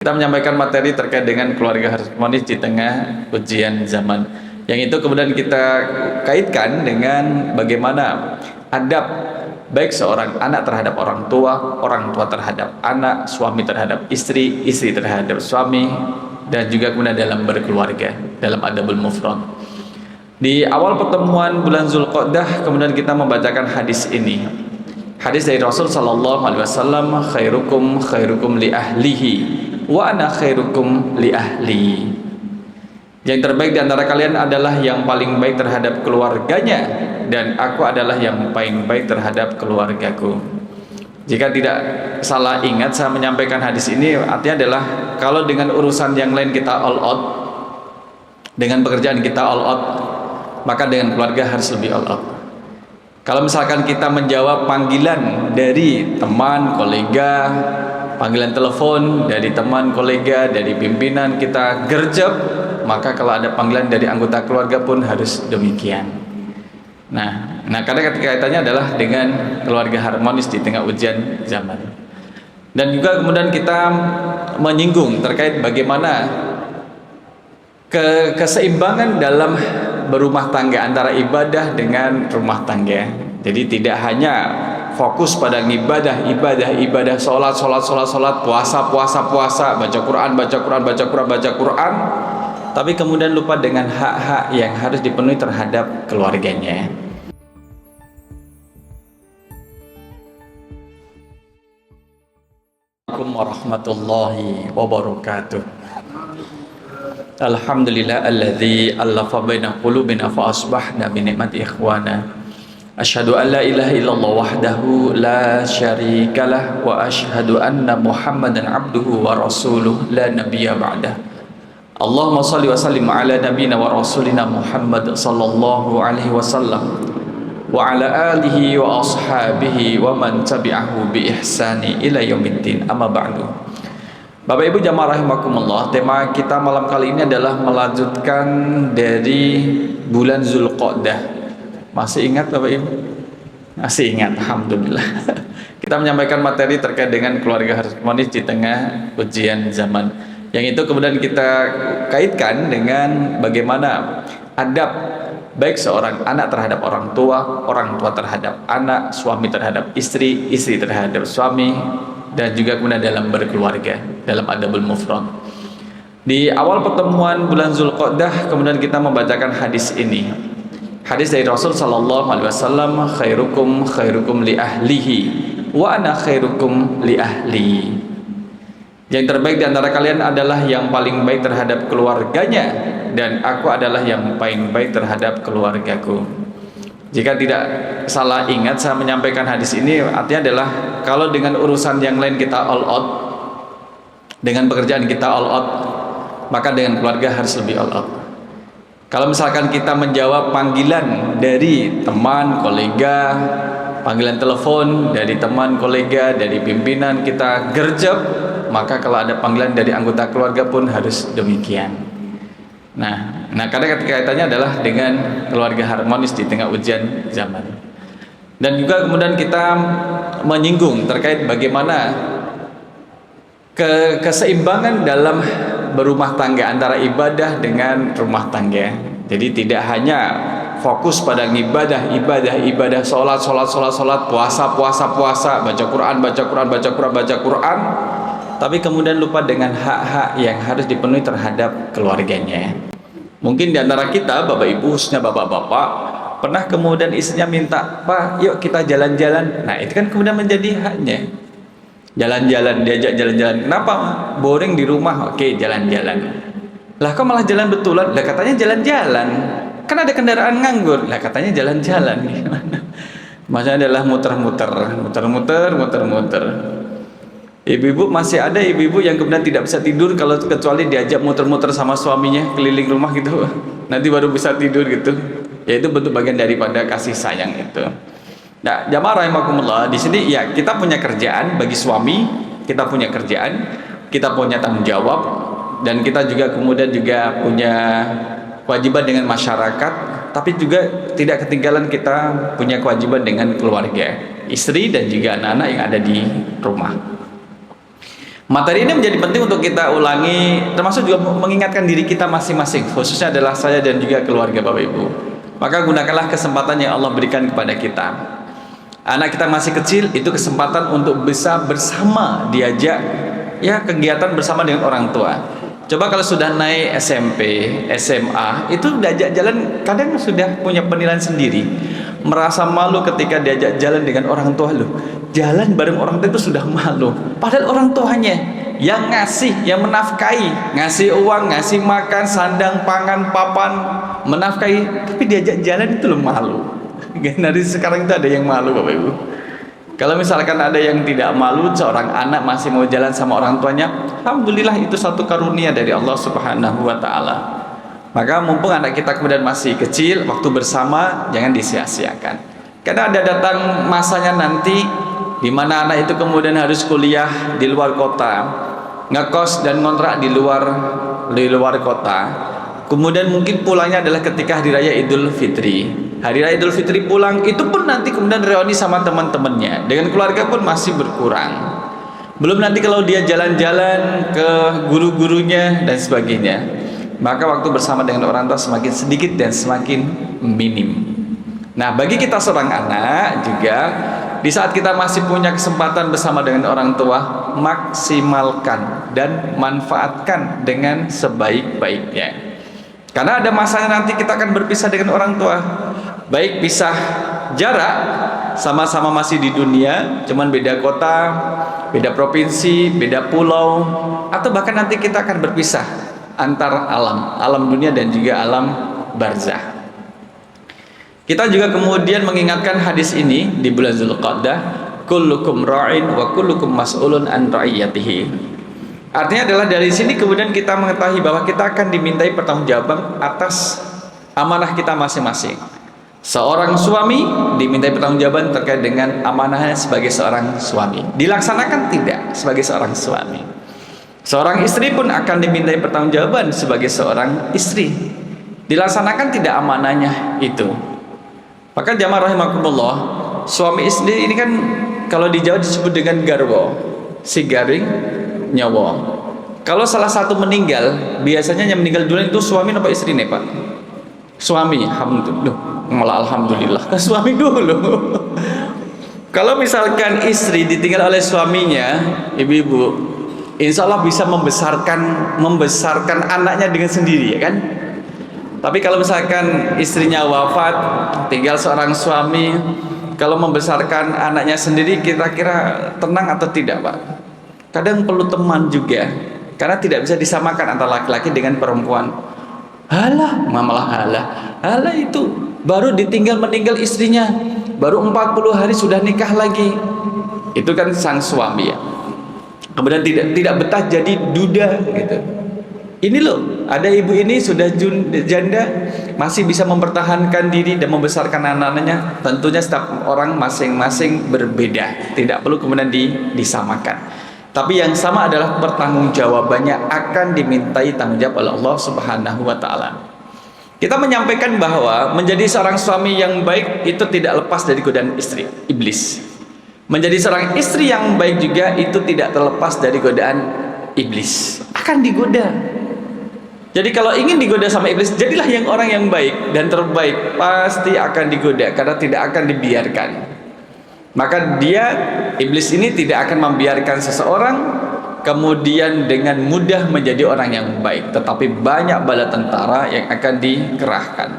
Kita menyampaikan materi terkait dengan keluarga harmonis di tengah ujian zaman. Yang itu kemudian kita kaitkan dengan bagaimana adab baik seorang anak terhadap orang tua terhadap anak, suami terhadap istri, istri terhadap suami, dan juga kemudian dalam berkeluarga, dalam adabul mufrad. Di awal pertemuan bulan Zulqa'dah kemudian kita membacakan hadis ini. Hadis dari Rasul sallallahu alaihi wasallam, khairukum li ahlihi wa ana khairukum li ahli. Yang terbaik di antara kalian adalah yang paling baik terhadap keluarganya, dan aku adalah yang paling baik terhadap keluargaku. Jika tidak salah ingat, saya menyampaikan hadis ini artinya adalah kalau dengan urusan yang lain kita all out, dengan pekerjaan kita all out, maka dengan keluarga harus lebih all out. Kalau misalkan kita menjawab panggilan dari teman, kolega, panggilan telepon dari teman, kolega, dari pimpinan kita gercep, maka kalau ada panggilan dari anggota keluarga pun harus demikian. Nah, karena kaitannya adalah dengan keluarga harmonis di tengah ujian zaman. Dan juga kemudian kita menyinggung terkait bagaimana keseimbangan dalam berumah tangga antara ibadah dengan rumah tangga. Jadi tidak hanya fokus pada ibadah, sholat, puasa, baca Quran, tapi kemudian lupa dengan hak-hak yang harus dipenuhi terhadap keluarganya. Assalamualaikum warahmatullahi wabarakatuh. Alhamdulillah alladzi allafa baina qulubina fa asbahna bi ni'mati ikhwana. Asyhadu an la ilaha illallah wahdahu la syarikalah wa asyhadu anna Muhammadan abduhu wa rasuluh la nabiyya ba'dah. Allahumma shalli wa sallim ala nabiyyina wa rasulina Muhammad sallallahu alaihi wasallam wa ala alihi wa ashabihi wa man tabi'ahu bi ihsani ila yaumiddin. Amma ba'du. Bapak Ibu jamaah rahimakumullah, tema kita malam kali ini adalah melanjutkan dari bulan Zulqa'dah. Masih ingat Bapak Ibu? Masih ingat, alhamdulillah. Kita menyampaikan materi terkait dengan keluarga harmonis di tengah ujian zaman. Yang itu kemudian kita kaitkan dengan bagaimana adab baik seorang anak terhadap orang tua terhadap anak, suami terhadap istri, istri terhadap suami, dan juga kemudian dalam berkeluarga, dalam adabul mufrad. Di awal pertemuan bulan Zulqa'dah kemudian kita membacakan hadis ini. Hadis dari Rasul sallallahu alaihi wasallam, khairukum li ahlihi wa ana khairukum li ahli. Yang terbaik di antara kalian adalah yang paling baik terhadap keluarganya, dan aku adalah yang paling baik terhadap keluargaku. Jika tidak salah ingat, saya menyampaikan hadis ini artinya adalah kalau dengan urusan yang lain kita all out, dengan pekerjaan kita all out, maka dengan keluarga harus lebih all out. Kalau misalkan kita menjawab panggilan dari teman, kolega, panggilan telepon dari teman, kolega, dari pimpinan kita gercep, maka kalau ada panggilan dari anggota keluarga pun harus demikian. Nah, karena kaitannya adalah dengan keluarga harmonis di tengah ujian zaman. Dan juga kemudian kita menyinggung terkait bagaimana keseimbangan dalam berumah tangga antara ibadah dengan rumah tangga. Jadi tidak hanya fokus pada ibadah, sholat, puasa, baca Quran, tapi kemudian lupa dengan hak-hak yang harus dipenuhi terhadap keluarganya. Mungkin di antara kita, Bapak Ibu, khususnya bapak-bapak, pernah kemudian istrinya minta, "Pak, yuk kita jalan-jalan." Nah, itu kan kemudian menjadi haknya. Jalan-jalan, diajak jalan-jalan. Kenapa? Boring di rumah. Oke, jalan-jalan. Lah kok malah jalan betulan? Lah katanya jalan-jalan. Kan ada kendaraan nganggur. Lah katanya jalan-jalan. Maksudnya adalah muter-muter. Ibu-ibu, masih ada ibu-ibu yang kemudian tidak bisa tidur kalau kecuali diajak muter-muter sama suaminya keliling rumah gitu. Nanti baru bisa tidur gitu. Ya itu bentuk bagian daripada kasih sayang itu. Nah, jamaah rahimakumullah, di sini ya kita punya kerjaan bagi suami, kita punya kerjaan, kita punya tanggung jawab, dan kita juga kemudian juga punya kewajiban dengan masyarakat, tapi juga tidak ketinggalan kita punya kewajiban dengan keluarga, istri dan juga anak-anak yang ada di rumah. Materi ini menjadi penting untuk kita ulangi, termasuk juga mengingatkan diri kita masing-masing, khususnya adalah saya dan juga keluarga Bapak Ibu. Maka gunakanlah kesempatan yang Allah berikan kepada kita. Anak kita masih kecil, itu kesempatan untuk bisa bersama, diajak ya kegiatan bersama dengan orang tua. Coba kalau sudah naik SMP, SMA, itu diajak jalan kadang sudah punya penilaian sendiri. Merasa malu ketika diajak jalan dengan orang tua loh. Jalan bareng orang tua itu sudah malu. Padahal orang tuanya yang ngasih, yang menafkahi, ngasih uang, ngasih makan, sandang, pangan, papan, menafkahi, tapi diajak jalan itu loh malu. Generasi sekarang itu ada yang malu Bapak Ibu. Kalau misalkan ada yang tidak malu, seorang anak masih mau jalan sama orang tuanya, alhamdulillah itu satu karunia dari Allah Subhanahu wa taala. Maka mumpung anak kita kemudian masih kecil, waktu bersama jangan disia-siakan. Karena ada datang masanya nanti di mana anak itu kemudian harus kuliah di luar kota, ngekos dan ngontrak di luar kota. Kemudian mungkin pulangnya adalah ketika hari raya Idul Fitri. Hari raya Idul Fitri pulang itu pun nanti kemudian reuni sama teman-temannya. Dengan keluarga pun masih berkurang. Belum nanti kalau dia jalan-jalan ke guru-gurunya dan sebagainya. Maka waktu bersama dengan orang tua semakin sedikit dan semakin minim. Nah, bagi kita seorang anak juga, di saat kita masih punya kesempatan bersama dengan orang tua, maksimalkan dan manfaatkan dengan sebaik-baiknya. Karena ada masanya nanti kita akan berpisah dengan orang tua. Baik pisah jarak, sama-sama masih di dunia, cuman beda kota, beda provinsi, beda pulau, atau bahkan nanti kita akan berpisah antar alam dunia dan juga alam barzah. Kita juga kemudian mengingatkan hadis ini di bulan Zulqa'dah, kullukum ra'in wa kullukum mas'ulun an ra'iyatihi. Artinya adalah dari sini kemudian kita mengetahui bahwa kita akan dimintai pertanggungjawaban atas amanah kita masing-masing. Seorang suami dimintai pertanggungjawaban terkait dengan amanahnya sebagai seorang suami. Dilaksanakan tidak sebagai seorang suami. Seorang istri pun akan dimintai pertanggungjawaban sebagai seorang istri. Dilaksanakan tidak amanahnya itu. Maka jamaah rahimakumullah, suami istri ini kan kalau di Jawa disebut dengan garwo, si garing nyawa. Kalau salah satu meninggal, biasanya yang meninggal duluan itu suami atau istri nih Pak? Suami, alhamdulillah. Malah alhamdulillah ke suami dulu. Kalau misalkan istri ditinggal oleh suaminya, ibu-ibu, insya Allah bisa membesarkan anaknya dengan sendiri, ya kan? Tapi kalau misalkan istrinya wafat, tinggal seorang suami, kalau membesarkan anaknya sendiri, kira-kira tenang atau tidak, Pak? Kadang perlu teman juga, karena tidak bisa disamakan antara laki-laki dengan perempuan. Halah, malah halah itu baru ditinggal meninggal istrinya, baru 40 hari sudah nikah lagi. Itu kan sang suami ya. Kemudian tidak betah jadi duda gitu. Ini loh, ada ibu ini sudah janda, masih bisa mempertahankan diri dan membesarkan anak-anaknya. Tentunya setiap orang masing-masing berbeda, tidak perlu kemudian disamakan. Tapi yang sama adalah pertanggungjawabannya akan dimintai tanggung jawab oleh Allah Subhanahu wa taala. Kita menyampaikan bahwa menjadi seorang suami yang baik itu tidak lepas dari godaan istri, iblis. Menjadi seorang istri yang baik juga itu tidak terlepas dari godaan iblis. Akan digoda. Jadi kalau ingin digoda sama iblis, jadilah yang orang yang baik dan terbaik, pasti akan digoda karena tidak akan dibiarkan. Maka iblis ini tidak akan membiarkan seseorang kemudian dengan mudah menjadi orang yang baik, tetapi banyak bala tentara yang akan dikerahkan.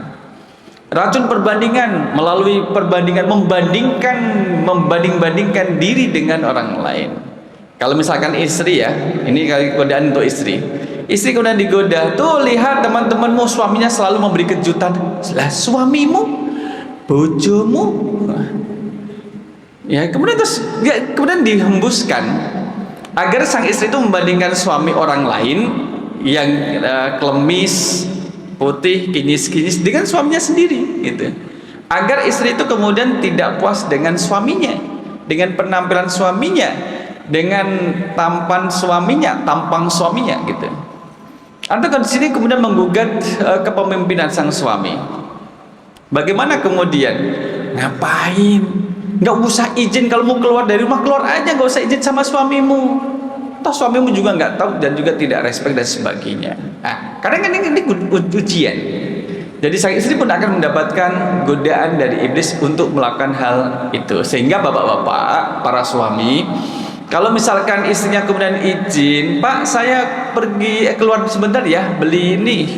Racun perbandingan, melalui perbandingan membanding-bandingkan diri dengan orang lain. Kalau misalkan istri ya, ini godaan untuk istri. Istri kemudian digoda, tuh lihat teman-temanmu suaminya selalu memberi kejutan. Lah suamimu, bojomu. Ya, kemudian dihembuskan agar sang istri itu membandingkan suami orang lain yang klemis, putih, kinyis-kinyis dengan suaminya sendiri gitu. Agar istri itu kemudian tidak puas dengan suaminya, dengan penampilan suaminya, dengan tampang suaminya gitu. Anda kan di sini kemudian menggugat kepemimpinan sang suami. Bagaimana kemudian? Ngapain? Nggak usah izin, kalau mau keluar dari rumah keluar aja, nggak usah izin sama suamimu. toh suamimu juga nggak tahu dan juga tidak respect dan sebagainya. Nah, kadang kan ini ujian. Jadi sang istri pun akan mendapatkan godaan dari iblis untuk melakukan hal itu. Sehingga bapak-bapak, para suami, kalau misalkan istrinya kemudian izin, Pak saya pergi keluar sebentar ya, beli ini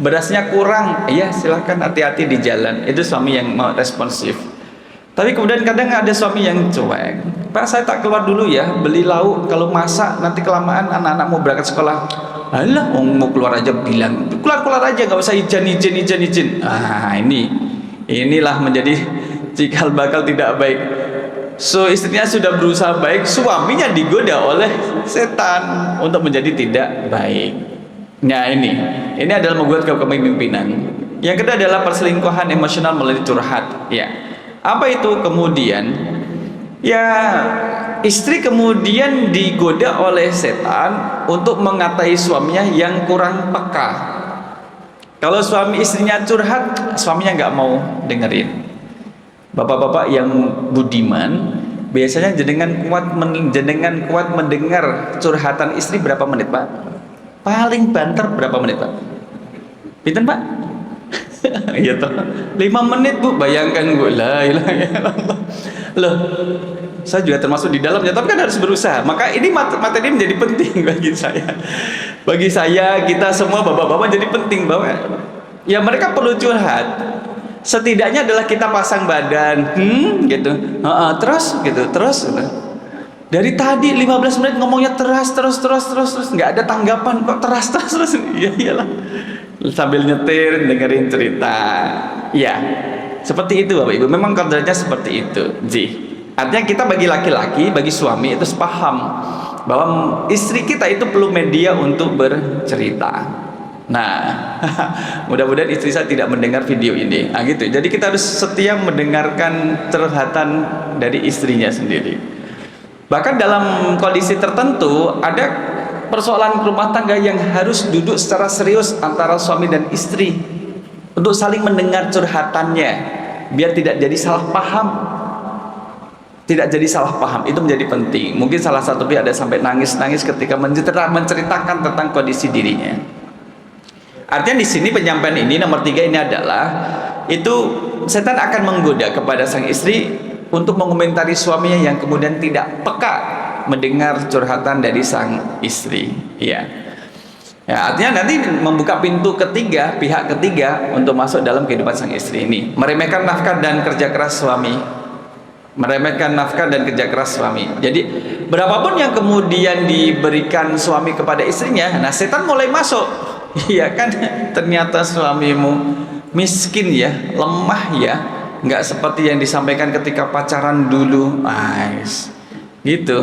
berasnya kurang, iya silahkan, hati-hati di jalan. Itu suami yang mau responsif. Tapi kemudian kadang ada suami yang cuek, Pak saya tak keluar dulu ya, beli lauk, kalau masak nanti kelamaan anak-anak mau berangkat sekolah. Alah, mau keluar aja bilang, keluar aja, nggak usah izin. Ah inilah menjadi cikal bakal tidak baik. So istrinya sudah berusaha baik, suaminya digoda oleh setan untuk menjadi tidak baik. Nah ini adalah membuat kepemimpinan. Yang kedua adalah perselingkuhan emosional melalui curhat. Ya, apa itu kemudian? Ya, istri kemudian digoda oleh setan untuk mengatai suaminya yang kurang peka. Kalau suami istrinya curhat, suaminya nggak mau dengerin. Bapak-bapak yang budiman, biasanya jenengan kuat mendengar curhatan istri berapa menit, Pak? Paling banter berapa menit, Pak? Pinten, Pak? Iya toh. 5 menit, Bu. Bayangkan, Bu. La ilaha illallah. Loh, saya juga termasuk di dalamnya, tapi kan harus berusaha. Maka ini materi menjadi penting bagi saya. Bagi saya, kita semua bapak-bapak jadi penting bahwa ya mereka perlu curhat. Setidaknya adalah kita pasang badan, gitu. Terus gitu. Dari tadi 15 menit ngomongnya terus, nggak ada tanggapan, kok terus. Iya iyalah. Sambil nyetir dengerin cerita. Ya. Seperti itu Bapak Ibu, memang kodratnya seperti itu. Artinya kita bagi laki-laki, bagi suami itu sepaham bahwa istri kita itu perlu media untuk bercerita. Nah, mudah-mudahan istri saya tidak mendengar video ini. Nah, gitu. Jadi kita harus setia mendengarkan curhatan dari istrinya sendiri. Bahkan dalam kondisi tertentu ada persoalan rumah tangga yang harus duduk secara serius antara suami dan istri untuk saling mendengar curhatannya, biar tidak jadi salah paham. Tidak jadi salah paham, itu menjadi penting. Mungkin salah satu pihak ada sampai nangis-nangis ketika menceritakan tentang kondisi dirinya. Artinya di sini penyampaian ini nomor 3 ini adalah itu setan akan menggoda kepada sang istri untuk mengomentari suaminya yang kemudian tidak peka mendengar curhatan dari sang istri. Ya, artinya nanti membuka pintu ketiga, pihak ketiga untuk masuk dalam kehidupan sang istri ini. Meremehkan nafkah dan kerja keras suami. Jadi berapapun yang kemudian diberikan suami kepada istrinya, nah setan mulai masuk. Iya kan, ternyata suamimu miskin ya, lemah ya, nggak seperti yang disampaikan ketika pacaran dulu. Gitu.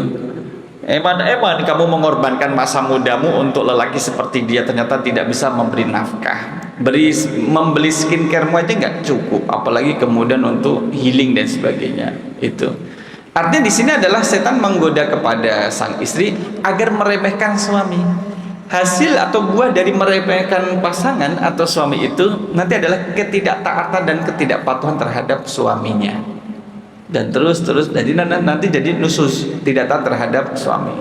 Eman kamu mengorbankan masa mudamu untuk lelaki seperti dia, ternyata tidak bisa memberi nafkah, membeli skincare aja nggak cukup, apalagi kemudian untuk healing dan sebagainya. Itu artinya di sini adalah setan menggoda kepada sang istri agar meremehkan suami. Hasil atau buah dari meremehkan pasangan atau suami itu nanti adalah ketidaktaatan dan ketidakpatuhan terhadap suaminya. Dan terus jadi nanti jadi nusus, tidak taat terhadap suami.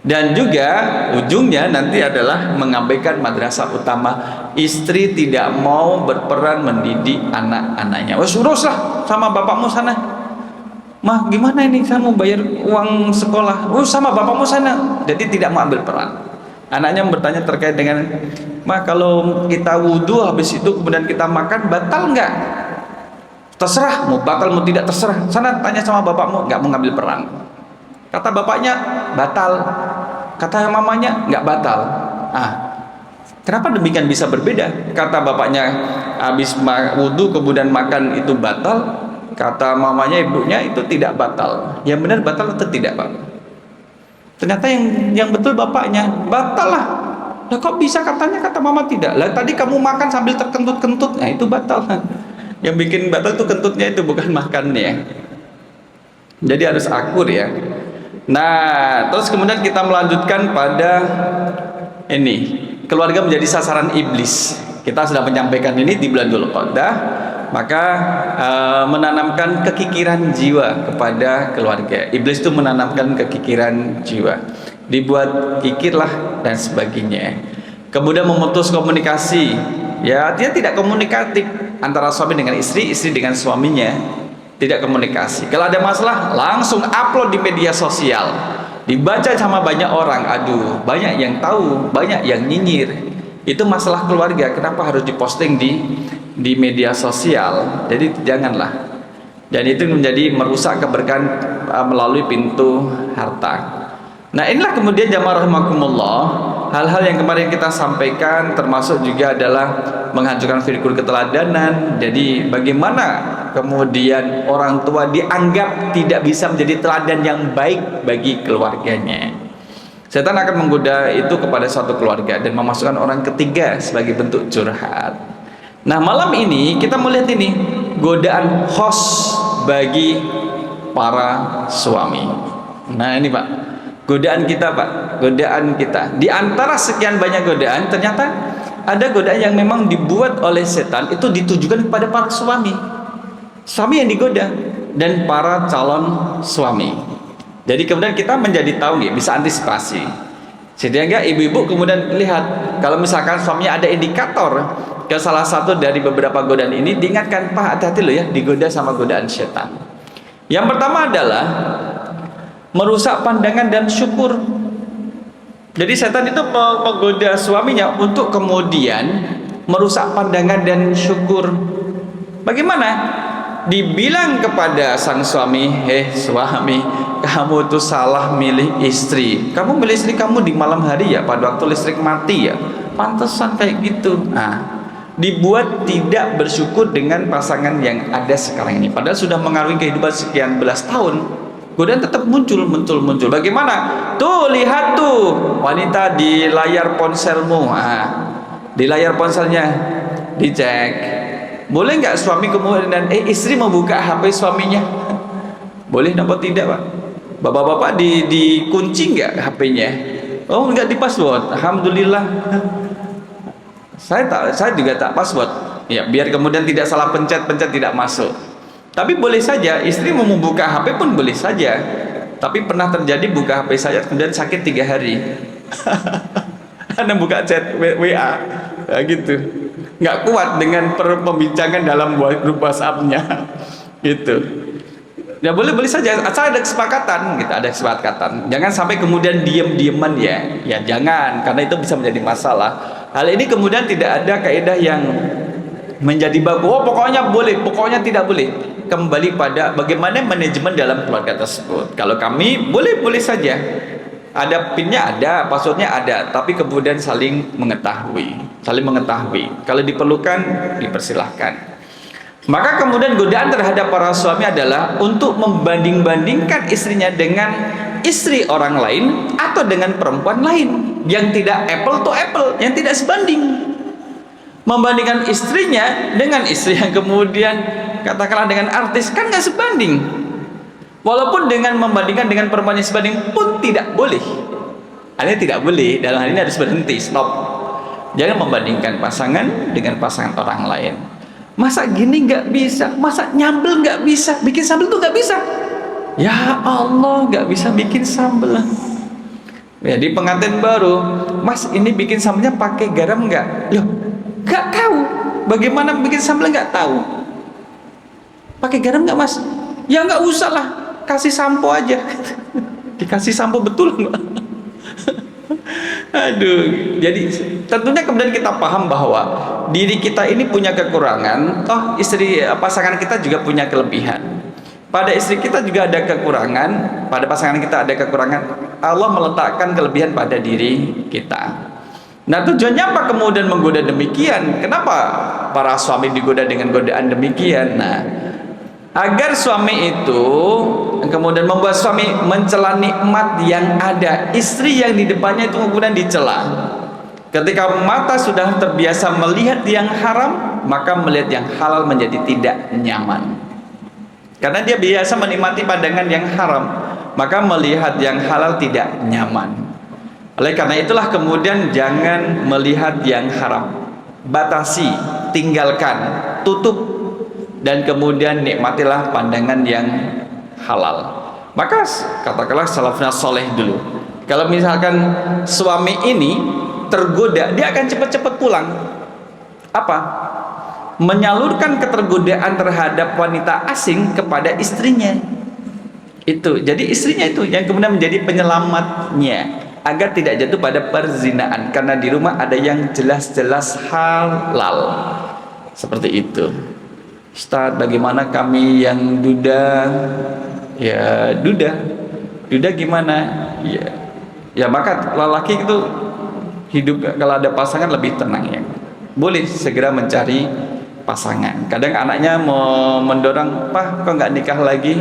Dan juga ujungnya nanti adalah mengabaikan madrasah utama. Istri tidak mau berperan mendidik anak-anaknya. Uruslah sama bapakmu sana. Mah gimana ini, saya mau bayar uang sekolah. Sama bapakmu sana. Jadi tidak mau ambil peran. Anaknya bertanya terkait dengan, Mah kalau kita wudhu habis itu kemudian kita makan batal nggak? Terserah, mau batal mau tidak terserah. Sana tanya sama bapakmu, nggak mau ngambil peran. Kata bapaknya batal, kata mamanya nggak batal. Kenapa demikian bisa berbeda? Kata bapaknya habis wudhu kemudian makan itu batal, kata mamanya ibunya itu tidak batal. Yang benar batal atau tidak, Pak? Ternyata yang betul bapaknya, batal lah. Lah kok bisa katanya, kata mama tidak. Lah tadi kamu makan sambil terkentut-kentut, nah itu batal. Yang bikin batal itu kentutnya, itu bukan makannya. Jadi harus akur ya. Nah, terus kemudian kita melanjutkan pada ini, keluarga menjadi sasaran iblis. Kita sudah menyampaikan ini di bulan Dzulqa'dah, maka menanamkan kekikiran jiwa kepada keluarga. Iblis itu menanamkan kekikiran jiwa. dibuat kikir lah dan sebagainya. Kemudian memutus komunikasi, ya dia tidak komunikatif antara suami dengan istri, istri dengan suaminya, tidak komunikasi. Kalau ada masalah langsung upload di media sosial, dibaca sama banyak orang. Aduh, banyak yang tahu, banyak yang nyinyir. Itu masalah keluarga, kenapa harus diposting di media sosial? Jadi janganlah. Dan itu menjadi merusak keberkahan melalui pintu harta. Nah, inilah kemudian jamaah rahimakumullah, hal-hal yang kemarin kita sampaikan, termasuk juga adalah menghancurkan figur keteladanan. Jadi bagaimana kemudian orang tua dianggap tidak bisa menjadi teladan yang baik bagi keluarganya. Setan akan menggoda itu kepada suatu keluarga dan memasukkan orang ketiga sebagai bentuk curhat. Nah, malam ini kita melihat ini godaan host bagi para suami. Nah, ini Pak, godaan kita Pak, godaan kita. Di antara sekian banyak godaan, ternyata ada godaan yang memang dibuat oleh setan, itu ditujukan kepada para suami. Suami yang digoda dan para calon suami. Jadi kemudian kita menjadi tahu, bisa antisipasi. Sehingga ibu-ibu kemudian lihat, kalau misalkan suaminya ada indikator ke salah satu dari beberapa godaan ini, diingatkan, Pak, hati-hati loh ya, digoda sama godaan setan. Yang pertama adalah merusak pandangan dan syukur. Jadi setan itu menggoda suaminya untuk kemudian merusak pandangan dan syukur. Bagaimana? Dibilang kepada sang suami, suami, kamu tuh salah milih istri. Kamu milih istri kamu di malam hari ya, pada waktu listrik mati ya, pantesan kayak gitu. Nah, dibuat tidak bersyukur dengan pasangan yang ada sekarang ini, padahal sudah mengarungi kehidupan sekian belas tahun. Godaan tetap muncul. Bagaimana? Tuh, lihat tuh wanita di layar ponselmu. Di layar ponselnya dicek. Boleh nggak suami kemudian istri membuka HP suaminya? Boleh atau tidak, Pak? Bapak-bapak dikunci nggak HP-nya? Oh, nggak di password. Alhamdulillah. Saya juga tak password. Ya, biar kemudian tidak salah pencet tidak masuk. Tapi boleh saja istri mau membuka HP pun boleh saja. Tapi pernah terjadi buka HP saya kemudian sakit 3 hari. Anda buka chat WA, ya gitu. Nggak kuat dengan pembincangan dalam grup WhatsApp-nya, gitu. Ya boleh saja, asal ada kesepakatan, gitu. Ada kesepakatan. Jangan sampai kemudian diem-dieman ya jangan, karena itu bisa menjadi masalah. Hal ini kemudian tidak ada kaidah yang menjadi baku. Oh, pokoknya boleh, pokoknya tidak boleh. Kembali pada bagaimana manajemen dalam keluarga tersebut. Kalau kami boleh saja. Ada pinnya ada, passwordnya ada, tapi kemudian saling mengetahui. Kalau diperlukan, dipersilahkan. Maka kemudian godaan terhadap para suami adalah untuk membanding-bandingkan istrinya dengan istri orang lain atau dengan perempuan lain yang tidak apple to apple, yang tidak sebanding. Membandingkan istrinya dengan istri yang kemudian katakanlah dengan artis, kan nggak sebanding. Walaupun dengan membandingkan dengan perempuan yang sebanding pun tidak boleh. Ini tidak boleh, dalam hal ini harus berhenti, stop. Jangan membandingkan pasangan dengan pasangan orang lain. Masa gini nggak bisa, masa nyambel nggak bisa, bikin sambel tuh nggak bisa. Ya Allah, nggak bisa bikin sambel. Ya, di pengantin baru, Mas ini bikin sambelnya pakai garam nggak? Loh, nggak tahu. Bagaimana bikin sambel nggak tahu? Pakai garam nggak Mas? Ya nggak usah lah. Kasih sampo aja. Dikasih sampo betul. Aduh, jadi tentunya kemudian kita paham bahwa diri kita ini punya kekurangan, toh istri pasangan kita juga punya kelebihan. Pada istri kita juga ada kekurangan, pada pasangan kita ada kekurangan. Allah meletakkan kelebihan pada diri kita. Nah, tujuannya apa kemudian menggoda demikian? Kenapa para suami digoda dengan godaan demikian? Nah, agar suami itu kemudian membuat suami mencela nikmat yang ada, istri yang di depannya itu kemudian dicela. Ketika mata sudah terbiasa melihat yang haram, maka melihat yang halal menjadi tidak nyaman. Karena dia biasa menikmati pandangan yang haram, maka melihat yang halal tidak nyaman. Oleh karena itulah kemudian jangan melihat yang haram. Batasi, tinggalkan, tutup, dan kemudian nikmatilah pandangan yang halal. Maka katakanlah salafnya soleh dulu, Kalau misalkan suami ini tergoda, dia akan cepat-cepat pulang. Apa? Menyalurkan ketergodaan terhadap wanita asing kepada istrinya. Itu. Jadi istrinya itu yang kemudian menjadi penyelamatnya agar tidak jatuh pada perzinaan, karena di rumah ada yang jelas-jelas halal. Seperti itu. Ustaz, bagaimana kami yang duda? Ya, duda gimana? Ya maka lelaki itu hidup kalau ada pasangan lebih tenang ya. Boleh segera mencari pasangan. Kadang anaknya mau mendorong, "Pak, kok nggak nikah lagi?"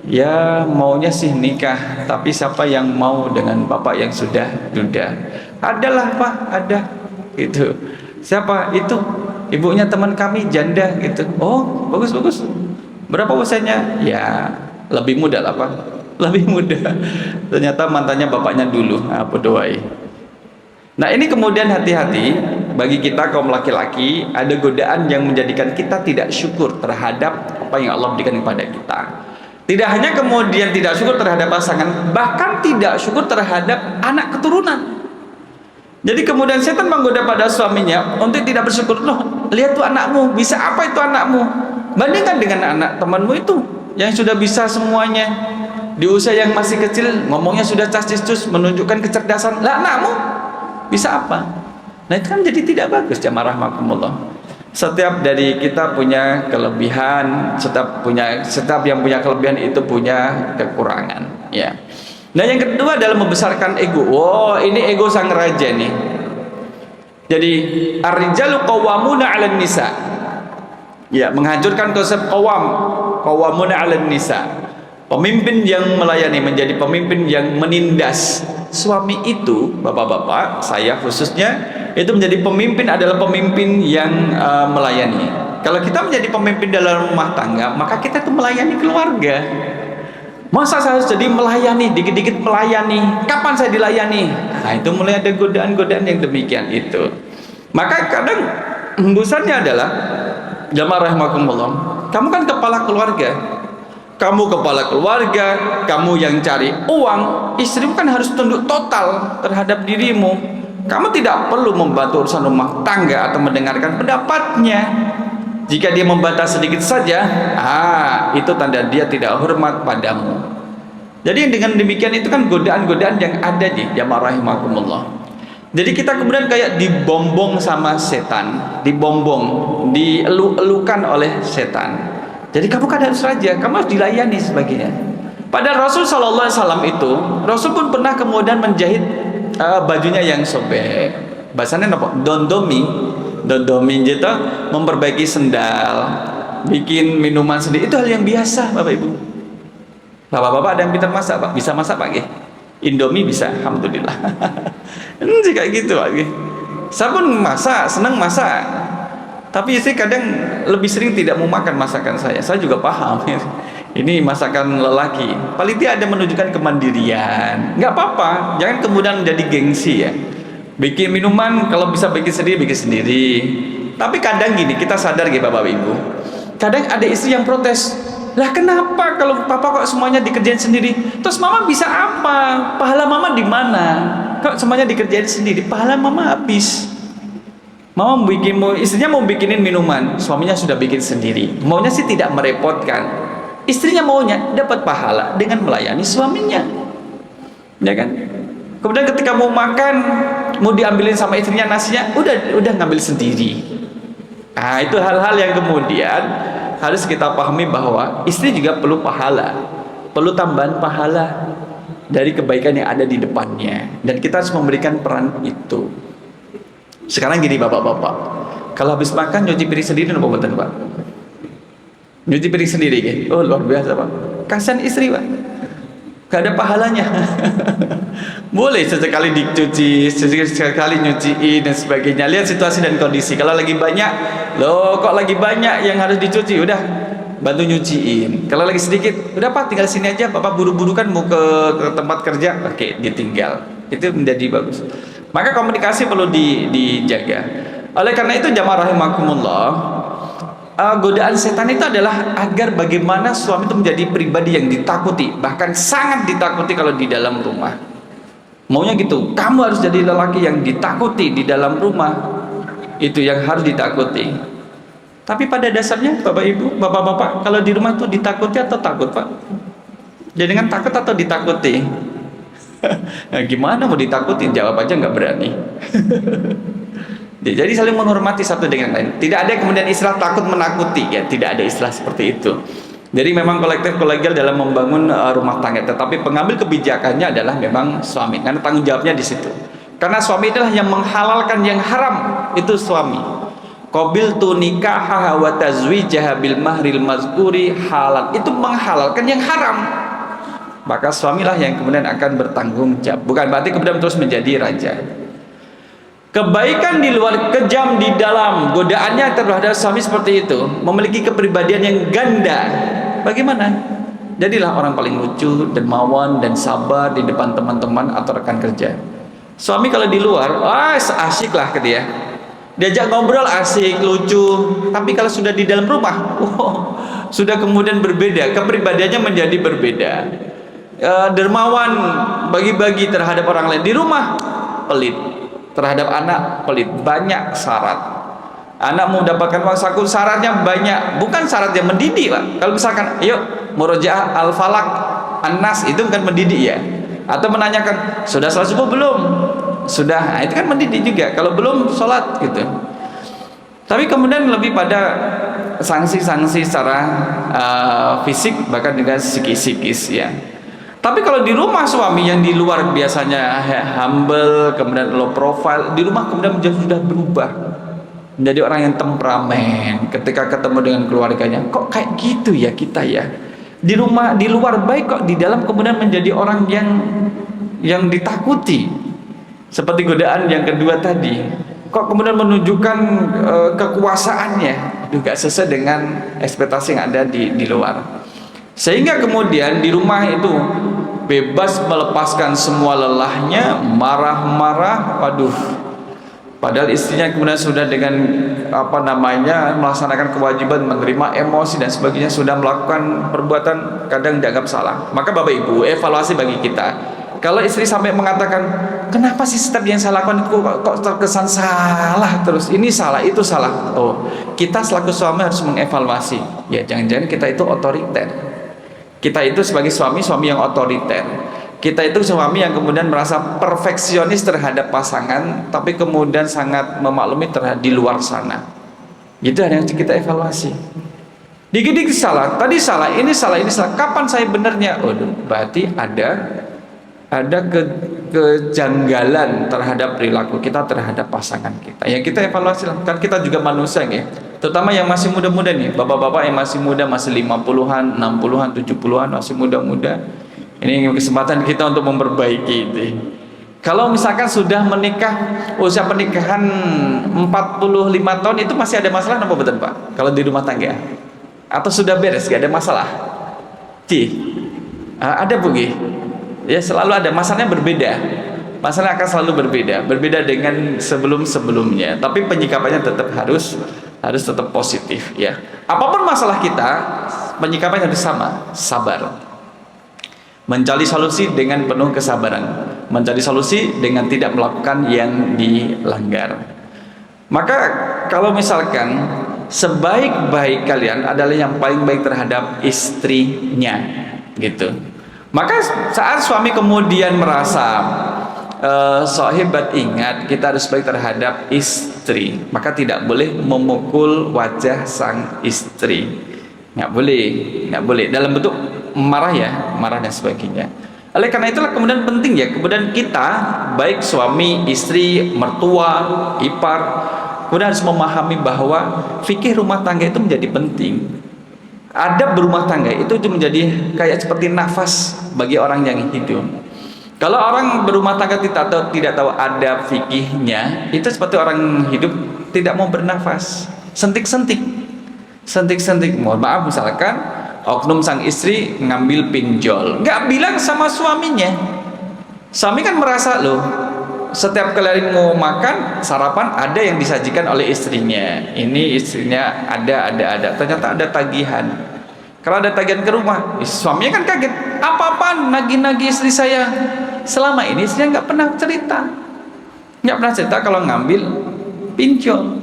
Ya maunya sih nikah, tapi siapa yang mau dengan bapak yang sudah duda? Adalah Pak, ada gitu. Siapa itu? Ibunya teman kami janda gitu. Oh, bagus. Berapa usianya? Ya lebih muda lah Pak, lebih muda. Ternyata mantannya bapaknya dulu. Apa doai? Nah ini kemudian hati-hati bagi kita kaum laki-laki, ada godaan yang menjadikan kita tidak syukur terhadap apa yang Allah berikan kepada kita. Tidak hanya kemudian tidak syukur terhadap pasangan, bahkan tidak syukur terhadap anak keturunan. Jadi kemudian setan menggoda pada suaminya untuk tidak bersyukur. Loh, lihat tuh anakmu, bisa apa itu anakmu? Bandingkan dengan anak temanmu itu yang sudah bisa semuanya. Di usia yang masih kecil, ngomongnya sudah castis-cus, menunjukkan kecerdasan. Lah anakmu bisa apa? Nah itu kan jadi tidak bagus, jamaah rahmakumullah. Setiap dari kita punya kelebihan, setiap yang punya kelebihan itu punya kekurangan, ya. Nah yang kedua adalah membesarkan ego. Oh ini ego sang raja nih. Jadi ar-rijalu qawwamuna 'alan nisa. Ya, menghancurkan konsep qawwamuna 'alan nisa. Pemimpin yang melayani menjadi pemimpin yang menindas. Suami itu, bapak-bapak, saya khususnya itu menjadi pemimpin adalah pemimpin yang melayani. Kalau kita menjadi pemimpin dalam rumah tangga, maka kita itu melayani keluarga. Masa saya harus jadi melayani, dikit-dikit melayani? Kapan saya dilayani? Nah itu mulai ada godaan-godaan yang demikian itu. Maka kadang hembusannya adalah, jamaah rahimakumullah, kamu kan kepala keluarga. Kamu kepala keluarga, kamu yang cari uang, istrimu kan harus tunduk total terhadap dirimu. Kamu tidak perlu membantu urusan rumah tangga atau mendengarkan pendapatnya. Jika dia membantah sedikit saja, itu tanda dia tidak hormat padamu. Jadi dengan demikian itu kan godaan-godaan yang ada di jamaah rahimakumullah. Jadi kita kemudian kayak dibombong sama setan, dielu-elukan oleh setan. Jadi kamu kan harus raja, kamu harus dilayani sebagainya. Padahal Rasul Sallallahu Alaihi Wasallam itu, Rasul pun pernah kemudian menjahit bajunya yang sobek. Bahasanya apa? Dondomi gitu, memperbaiki sendal, bikin minuman sendiri, itu hal yang biasa, Bapak Ibu. Bapak-bapak ada yang pintar masak, Pak? Bisa masak, Pak? Indomie bisa, alhamdulillah. Jika gitu, Pak. Saya pun masak, senang masak. Tapi istri kadang lebih sering tidak mau makan masakan saya. Saya juga paham. Ini masakan lelaki. Paling tidak ada menunjukkan kemandirian. Nggak apa-apa. Jangan kemudian menjadi gengsi ya. Bikin minuman kalau bisa bikin sendiri. Tapi kadang gini, kita sadar gitu Bapak Ibu. Kadang ada istri yang protes. Lah kenapa kalau papa kok semuanya dikerjain sendiri? Terus mama bisa apa? Pahala mama di mana? Kok semuanya dikerjain sendiri? Pahala mama habis. Mama istrinya mau bikinin minuman, suaminya sudah bikin sendiri. Maunya sih tidak merepotkan. Istrinya maunya dapat pahala dengan melayani suaminya. Ya kan? Kemudian ketika mau makan, mau diambilin sama istrinya nasinya, udah ngambil sendiri. Nah, itu hal-hal yang kemudian harus kita pahami bahwa istri juga perlu pahala, perlu tambahan pahala dari kebaikan yang ada di depannya, dan kita harus memberikan peran itu. Sekarang gini bapak-bapak, kalau habis makan nyuci piring sendiri apa buatan Pak? Nyuci piring sendiri gitu. Oh luar biasa Pak. Kasihan istri Pak, gak ada pahalanya. Boleh sesekali dicuci, sesekali nyuciin dan sebagainya. Lihat situasi dan kondisi. Kalau lagi banyak, loh kok lagi banyak yang harus dicuci, udah bantu nyuciin. Kalau lagi sedikit, udah Pak tinggal sini aja. Bapak buru-buru kan mau ke tempat kerja, oke ditinggal. Itu menjadi bagus. Maka komunikasi perlu dijaga. Oleh karena itu jamaah rahimakumullah, godaan setan itu adalah agar bagaimana suami itu menjadi pribadi yang ditakuti, bahkan sangat ditakuti kalau di dalam rumah. Maunya gitu, kamu harus jadi lelaki yang ditakuti di dalam rumah, itu yang harus ditakuti. Tapi pada dasarnya Bapak Ibu, Bapak-bapak, kalau di rumah tuh ditakuti atau takut Pak? Jadi kan takut atau ditakuti? Nah, gimana mau ditakuti? Jawab aja nggak berani. Jadi saling menghormati satu dengan lain. Tidak ada kemudian istilah takut menakuti, ya tidak ada istilah seperti itu. Jadi memang kolektif kolegial dalam membangun rumah tangga, tetapi pengambil kebijakannya adalah memang suami, karena tanggung jawabnya di situ. Karena suami itulah yang menghalalkan yang haram, itu suami. Qabiltu nikahaha wa tazwijaha bil mahril mazkuri halal, itu menghalalkan yang haram. Maka suamilah yang kemudian akan bertanggung jawab. Bukan berarti kemudian terus menjadi raja. Kebaikan di luar, kejam di dalam. Godaannya terhadap suami seperti itu, memiliki kepribadian yang ganda. Bagaimana? Jadilah orang paling lucu, dermawan dan sabar di depan teman-teman atau rekan kerja. Suami kalau di luar, asik lah ke dia. Diajak ngobrol asik, lucu. Tapi kalau sudah di dalam rumah, sudah kemudian berbeda. Kepribadiannya menjadi berbeda. Dermawan, bagi-bagi terhadap orang lain. Di rumah pelit. Terhadap anak pelit, banyak syarat. Anak mau mendapatkan uang saku, syaratnya banyak, bukan syarat yang mendidik Pak. Kalau misalkan yuk murojaah al-falak an-nas, itu kan mendidik ya. Atau menanyakan sudah salat subuh belum, sudah, nah, itu kan mendidik juga. Kalau belum sholat gitu. Tapi kemudian lebih pada sanksi-sanksi secara fisik, bahkan juga psikis ya. Tapi kalau di rumah suami yang di luar biasanya humble, kemudian low profile, di rumah kemudian sudah berubah menjadi orang yang temperamen. Ketika ketemu dengan keluarganya, kok kayak gitu ya kita ya. Di rumah, di luar baik, kok di dalam kemudian menjadi orang yang ditakuti. Seperti godaan yang kedua tadi, kok kemudian menunjukkan kekuasaannya juga sesuai dengan ekspektasi yang ada di luar. Sehingga kemudian di rumah itu bebas melepaskan semua lelahnya, marah-marah, waduh. Padahal istrinya kemudian sudah dengan melaksanakan kewajiban menerima emosi dan sebagainya, sudah melakukan perbuatan kadang dianggap salah. Maka Bapak Ibu, evaluasi bagi kita. Kalau istri sampai mengatakan, kenapa sih setiap yang saya lakukan kok terkesan salah terus, ini salah, itu salah. Oh, kita selaku suami harus mengevaluasi. Ya, jangan-jangan kita itu otoriter. Kita itu sebagai suami yang otoriter. Kita itu suami yang kemudian merasa perfeksionis terhadap pasangan, tapi kemudian sangat memaklumi terhadap di luar sana. Itu yang kita evaluasi. Dikit-dikit salah, tadi salah, ini salah, ini salah. Kapan saya benarnya? Oh, berarti ada kejanggalan terhadap perilaku kita terhadap pasangan kita. Ya kita evaluasi lah. Kan kita juga manusia ya. Terutama yang masih muda-muda nih, bapak-bapak yang masih muda, masih 50-an, 60-an, 70-an, masih muda-muda. Ini kesempatan kita untuk memperbaiki itu. Kalau misalkan sudah menikah, usia pernikahan 45 tahun, itu masih ada masalah apa betul Pak? Kalau di rumah tangga? Atau sudah beres, gak ada masalah? Ada Bugi? Ya selalu ada, masalahnya berbeda. Masalah akan selalu berbeda dengan sebelum-sebelumnya. Tapi penyikapannya tetap harus tetap positif ya. Apapun masalah kita, penyikapannya harus sama, sabar. Mencari solusi dengan penuh kesabaran, mencari solusi dengan tidak melakukan yang dilanggar. Maka kalau misalkan sebaik-baik kalian adalah yang paling baik terhadap istrinya gitu. Maka saat suami kemudian merasa sahabat, ingat kita harus baik terhadap istri, maka tidak boleh memukul wajah sang istri, nggak boleh dalam bentuk marah dan sebagainya. Oleh karena itulah kemudian penting ya, kemudian kita baik suami, istri, mertua, ipar, kemudian harus memahami bahwa fikih rumah tangga itu menjadi penting. Adab berumah tangga itu menjadi kayak seperti nafas bagi orang yang hidup. Kalau orang berumah tangga tidak tahu adab fikihnya, itu seperti orang hidup tidak mau bernafas, sentik-sentik. Mohon maaf, misalkan oknum sang istri ngambil pinjol, nggak bilang sama suaminya. Suami kan merasa loh, setiap kali mau makan sarapan ada yang disajikan oleh istrinya. Ini istrinya ada. Ternyata ada tagihan. Kalau ada tagihan ke rumah, suaminya kan kaget. Apa-apaan nagih-nagih istri saya? selama ini istrinya nggak pernah cerita kalau ngambil pinjol.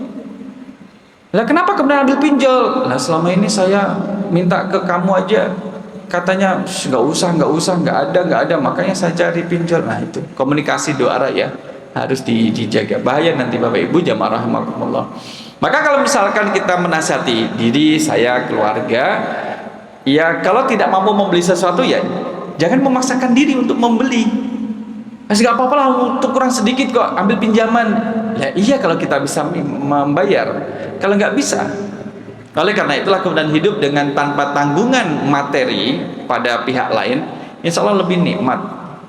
Lah kenapa kemudian ambil pinjol? Lah selama ini saya minta ke kamu aja, katanya nggak usah, nggak ada, makanya saya cari pinjol. Nah itu komunikasi dua arah ya, harus dijaga. Bahaya nanti Bapak Ibu jamaah rahimakumullah. Maka kalau misalkan kita menasihati diri saya, keluarga, ya kalau tidak mampu membeli sesuatu ya jangan memaksakan diri untuk membeli. Masih nggak apa-apa lah, untuk kurang sedikit kok, ambil pinjaman. Ya iya kalau kita bisa membayar, kalau nggak bisa. Oleh karena itulah kemudian hidup dengan tanpa tanggungan materi pada pihak lain, insya Allah lebih nikmat.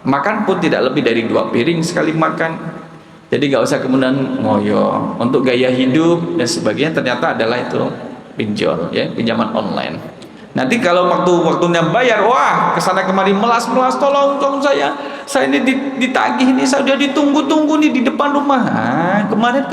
Makan pun tidak lebih dari 2 piring sekali makan. Jadi nggak usah kemudian ngoyo. Untuk gaya hidup dan sebagainya ternyata adalah itu pinjol, ya, pinjaman online. Nanti kalau waktunya bayar, wah kesana kemari melas, tolong saya ini ditagih ini, saya udah ditunggu nih di depan rumah. Kemarin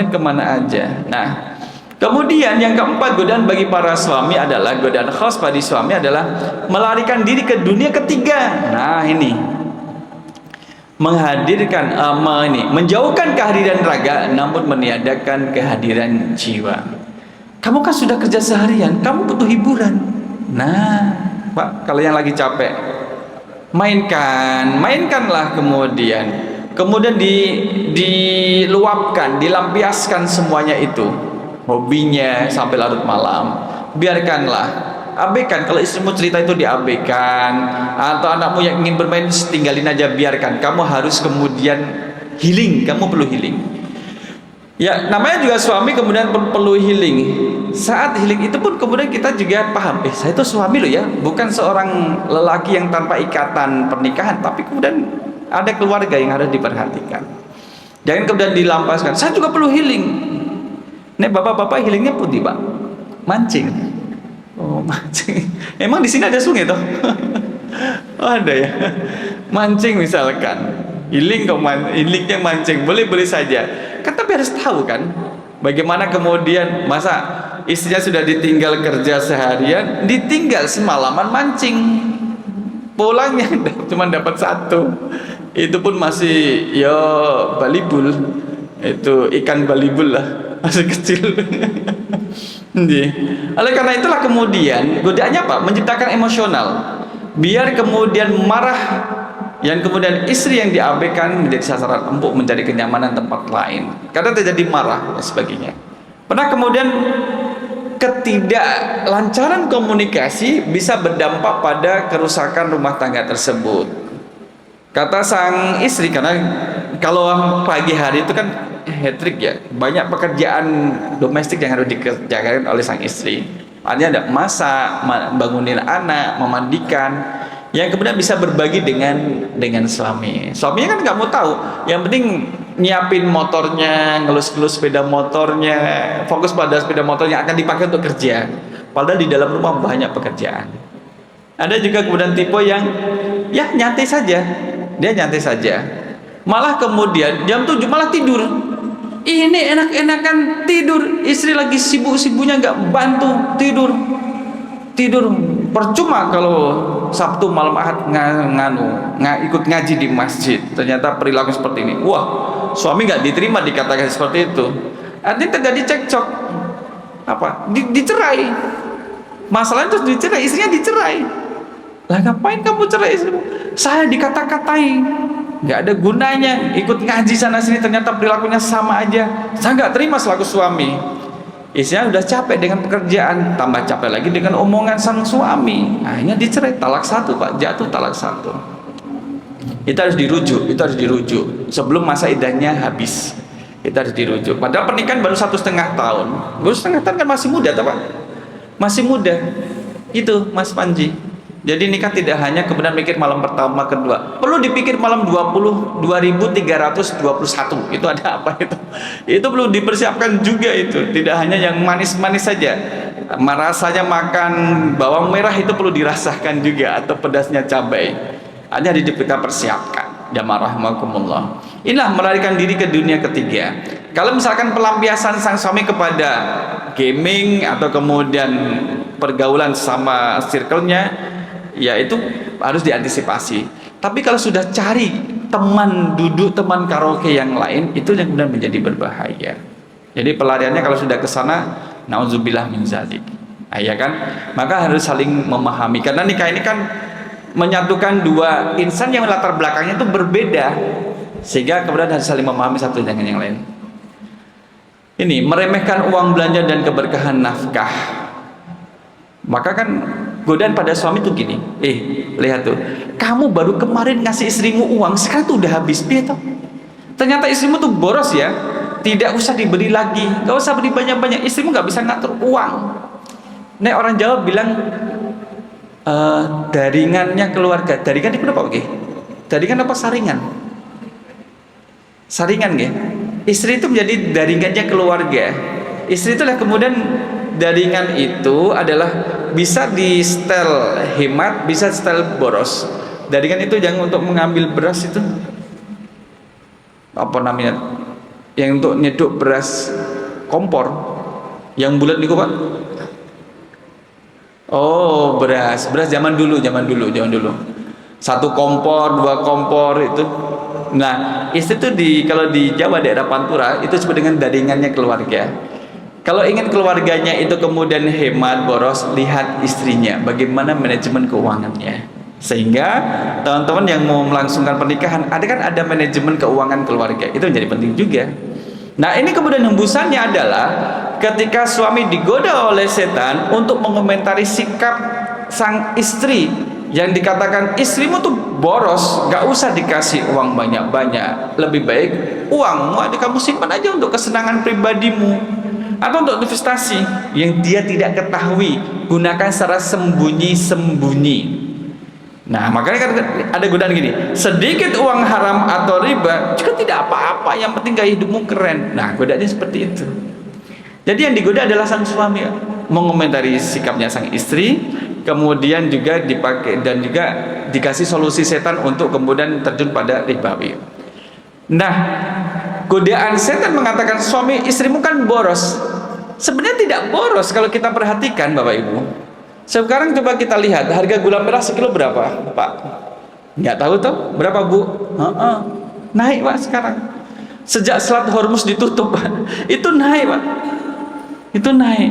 kemana aja. Nah, kemudian yang keempat, godaan bagi para suami adalah, godaan khas bagi suami adalah melarikan diri ke dunia ketiga. Nah ini menjauhkan kehadiran raga namun meniadakan kehadiran jiwa. Kamu kan sudah kerja seharian, kamu butuh hiburan. Nah, Pak, kalau yang lagi capek, mainkanlah kemudian diluapkan, dilampiaskan semuanya itu, hobinya sampai larut malam. Biarkanlah, abaikan. Kalau istrimu cerita itu diabaikan, atau anakmu yang ingin bermain tinggalin aja, biarkan. Kamu harus kemudian healing, kamu perlu healing. Ya, namanya juga suami kemudian perlu healing. Saat healing itu pun kemudian kita juga paham, saya itu suami loh ya, bukan seorang lelaki yang tanpa ikatan pernikahan, tapi kemudian ada keluarga yang harus diperhatikan. Jangan kemudian dilampaskan, saya juga perlu healing. Nih bapak-bapak healingnya putih Pak, mancing. Oh mancing, emang di sini ada sungai toh? Oh ada ya, mancing misalkan. Healingnya mancing, boleh saja. Kan tapi harus tahu kan, bagaimana kemudian masa istrinya sudah ditinggal kerja seharian, ditinggal semalaman mancing, pulangnya cuma dapat 1, itu pun masih ya balibul, itu ikan balibul lah, masih kecil. Oleh karena itulah kemudian godaannya apa? Menciptakan emosional, biar kemudian marah, yang kemudian istri yang diabaikan menjadi sasaran empuk, mencari kenyamanan tempat lain karena terjadi marah dan sebagainya. Pernah kemudian ketidaklancaran komunikasi bisa berdampak pada kerusakan rumah tangga tersebut. Kata sang istri, karena kalau pagi hari itu kan hat-trick ya, banyak pekerjaan domestik yang harus dikerjakan oleh sang istri. Artinya ada masak, bangunin anak, memandikan, yang kemudian bisa berbagi dengan suami. Suaminya kan nggak mau tahu, yang penting nyiapin motornya, ngelus-ngelus sepeda motornya, fokus pada sepeda motor yang akan dipakai untuk kerja, padahal di dalam rumah banyak pekerjaan. Ada juga kemudian tipe yang ya nyantai saja, dia nyantai saja, malah kemudian jam 7 malah tidur. Ini enak-enakan tidur, istri lagi sibuk-sibuknya nggak bantu, tidur. Percuma kalau Sabtu malam Ahad ikut ngaji di masjid, ternyata perilaku seperti ini. Wah, suami nggak diterima dikatakan seperti itu. Artinya terjadi cekcok, dicerai. Masalahnya terus dicerai, istrinya dicerai. Lah ngapain kamu cerai istrimu? Saya dikata-katai, nggak ada gunanya. Ikut ngaji sana sini, ternyata perilakunya sama aja. Saya nggak terima selaku suami. Istrinya udah capek dengan pekerjaan, tambah capek lagi dengan omongan sang suami, akhirnya dicerai. Talak 1 Pak, jatuh talak 1. Itu harus dirujuk sebelum masa iddahnya habis. Kita harus dirujuk. Padahal pernikahan baru 1,5 tahun. Baru 1,5 tahun kan masih muda Pak, masih muda itu Mas Panji. Jadi nikah tidak hanya kemudian mikir malam pertama, kedua, perlu dipikir malam 22.321. Itu ada apa itu? Itu perlu dipersiapkan juga itu. Tidak hanya yang manis-manis saja. Rasanya makan bawang merah itu perlu dirasakan juga, atau pedasnya cabai. Hanya kita persiapkan. Jamaah rahimakumullah. Inilah melarikan diri ke dunia ketiga. Kalau misalkan pelampiasan sang suami kepada gaming atau kemudian pergaulan sama circle-nya, ya itu harus diantisipasi. Tapi kalau sudah cari teman duduk, teman karaoke yang lain, itu yang kemudian menjadi berbahaya. Jadi pelariannya kalau sudah ke sana, nauzubillah min zalik. Ya kan? Maka harus saling memahami, karena nikah ini kan menyatukan dua insan yang latar belakangnya itu berbeda, sehingga kemudian harus saling memahami satu dengan yang lain. Ini meremehkan uang belanja dan keberkahan nafkah. Maka kan godaan pada suami tuh gini, lihat tuh, kamu baru kemarin ngasih istrimu uang, sekarang tuh udah habis, toh? Ternyata istrimu tuh boros ya, tidak usah dibeli lagi, gak usah beli banyak-banyak, istrimu gak bisa ngatur uang. Nek orang Jawa bilang daringannya keluarga. Daringan itu apa? Oke. Daringan apa saringan? Saringan ya. Istri itu menjadi daringannya keluarga. Istri itulah kemudian daringan itu adalah bisa di setel hemat, bisa setel boros. Daringan itu yang untuk mengambil beras itu apa namanya? Yang untuk nyeduk beras kompor yang bulat niku Pak. Oh, beras zaman dulu. Satu kompor, dua kompor itu. Nah, istri itu kalau di Jawa daerah Pantura itu disebut dengan daringannya keluarga. Kalau ingin keluarganya itu kemudian hemat, boros, lihat istrinya bagaimana manajemen keuangannya. Sehingga teman-teman yang mau melangsungkan pernikahan, ada manajemen keuangan keluarga. Itu menjadi penting juga. Nah, ini kemudian hembusannya adalah ketika suami digoda oleh setan untuk mengomentari sikap sang istri yang dikatakan istrimu tuh boros, gak usah dikasih uang banyak-banyak, lebih baik uangmu kamu simpan aja untuk kesenangan pribadimu atau untuk investasi yang dia tidak ketahui, gunakan secara sembunyi-sembunyi. Nah, makanya kan ada godaan gini, sedikit uang haram atau riba juga tidak apa-apa, yang penting gaya hidupmu keren. Nah, godaannya seperti itu. Jadi yang digoda adalah sang suami, mengomentari sikapnya sang istri, kemudian juga dipakai dan juga dikasih solusi setan untuk kemudian terjun pada ribawi. Nah, godaan setan mengatakan suami istrimu kan boros. Sebenarnya tidak boros kalau kita perhatikan Bapak Ibu. Sekarang coba kita lihat harga gula merah sekilo berapa, Pak? Nggak tahu tuh berapa Bu? Naik Pak sekarang. Sejak Selat Hormuz ditutup Pak, itu naik Pak. Itu naik.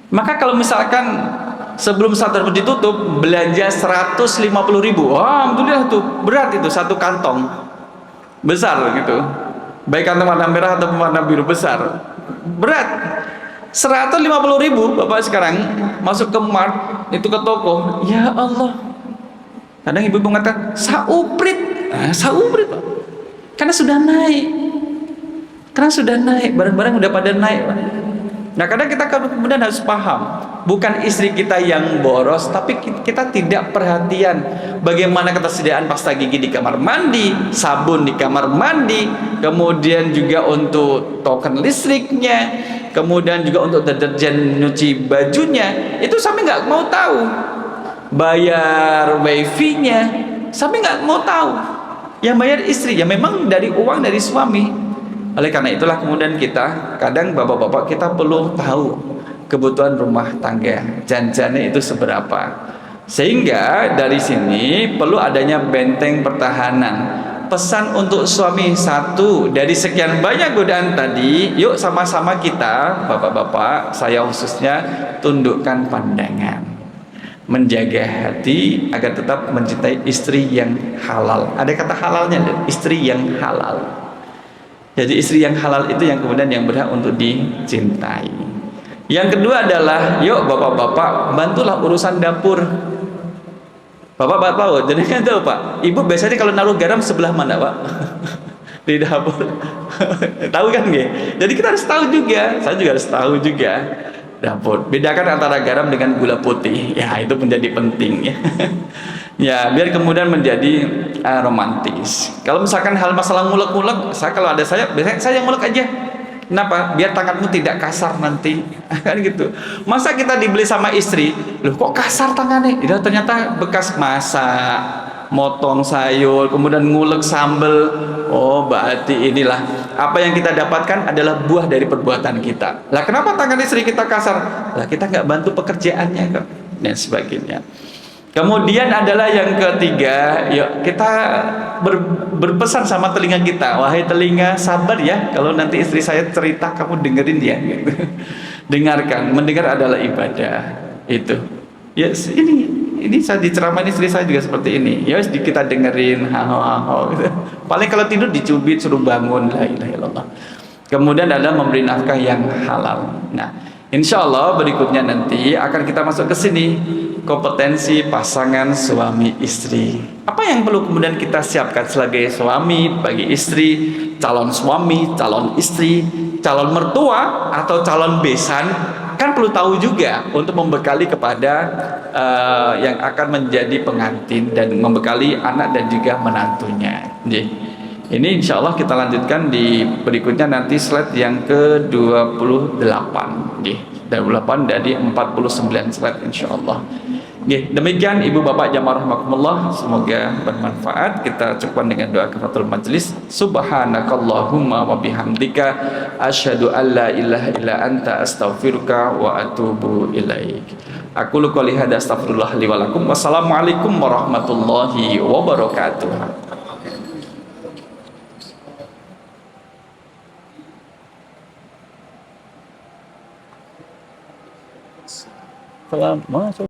Maka kalau misalkan sebelum Selat Hormuz ditutup belanja 150.000, alhamdulillah tuh berat itu satu kantong besar gitu. Baik kantong warna merah atau warna biru besar, berat. 150.000 Bapak sekarang masuk ke mart itu ke toko, ya Allah. Kadang ibu-ibu mengatakan sauprit, sauprit Pak. Karena sudah naik, barang-barang udah pada naik Pak. Nah, kadang kita kemudian harus paham, bukan istri kita yang boros, tapi kita tidak perhatian bagaimana ketersediaan pasta gigi di kamar mandi, sabun di kamar mandi, kemudian juga untuk token listriknya, kemudian juga untuk deterjen nyuci bajunya. Itu sampai nggak mau tahu. Bayar wifi-nya sampai nggak mau tahu. Yang bayar istri ya memang dari uang dari suami. Oleh karena itulah kemudian kita kadang bapak-bapak kita perlu tahu kebutuhan rumah tangga, janjinya itu seberapa. Sehingga dari sini perlu adanya benteng pertahanan. Pesan untuk suami satu dari sekian banyak godaan tadi, yuk sama-sama kita bapak-bapak, saya khususnya, tundukkan pandangan, menjaga hati agar tetap mencintai istri yang halal. Ada kata halalnya, istri yang halal. Jadi istri yang halal itu yang kemudian yang berhak untuk dicintai. Yang kedua adalah, yuk bapak-bapak bantulah urusan dapur. Bapak tahu, jadi kan tahu Pak, ibu biasanya kalau naruh garam sebelah mana Pak? Di dapur. Tahu kan nggih? Jadi kita harus tahu juga, saya juga harus tahu juga dapur. Bedakan antara garam dengan gula putih. Ya, itu menjadi penting ya. Ya, biar kemudian menjadi romantis. Kalau misalkan hal masalah ngulek-ngulek, kalau ada biasanya saya yang ngulek aja. Kenapa? Biar tanganmu tidak kasar nanti. Kan gitu. Masa kita dibeli sama istri, loh kok kasar tangannya? Itu ternyata bekas masak, motong sayur, kemudian ngulek sambel. Oh, berarti inilah apa yang kita dapatkan adalah buah dari perbuatan kita. Lah kenapa tangan istri kita kasar? Lah kita nggak bantu pekerjaannya kok dan sebagainya. Kemudian adalah yang ketiga, yuk kita berpesan sama telinga kita, wahai telinga sabar ya, kalau nanti istri saya cerita kamu dengerin ya, gitu. Dengarkan, mendengar adalah ibadah, itu. Ya ini saya diceramain istri saya juga seperti ini. Ya kita dengerin, haho gitu. Paling kalau tidur dicubit suruh bangun, la ilaha illallah. Kemudian ada memberi nafkah yang halal. Nah, insya Allah berikutnya nanti akan kita masuk ke sini, kompetensi pasangan suami istri. Apa yang perlu kemudian kita siapkan sebagai suami bagi istri, calon suami, calon istri, calon mertua atau calon besan, kan perlu tahu juga untuk membekali kepada yang akan menjadi pengantin dan membekali anak dan juga menantunya. Ini insya Allah kita lanjutkan di berikutnya nanti slide yang ke-28. 28 dari 49 slide insya Allah. Demikian ibu bapak jamaah rahimakumullah, semoga bermanfaat. Kita cukupkan dengan doa kafaratul majlis. Subhanakallahumma wa bihamdika asyhadu an la ilaha illa anta astaghfiruka wa atubu ilaik. Aku qouli hadza astaghfirullah li wa lakum. Wassalamualaikum warahmatullahi wabarakatuh. Salam masuk.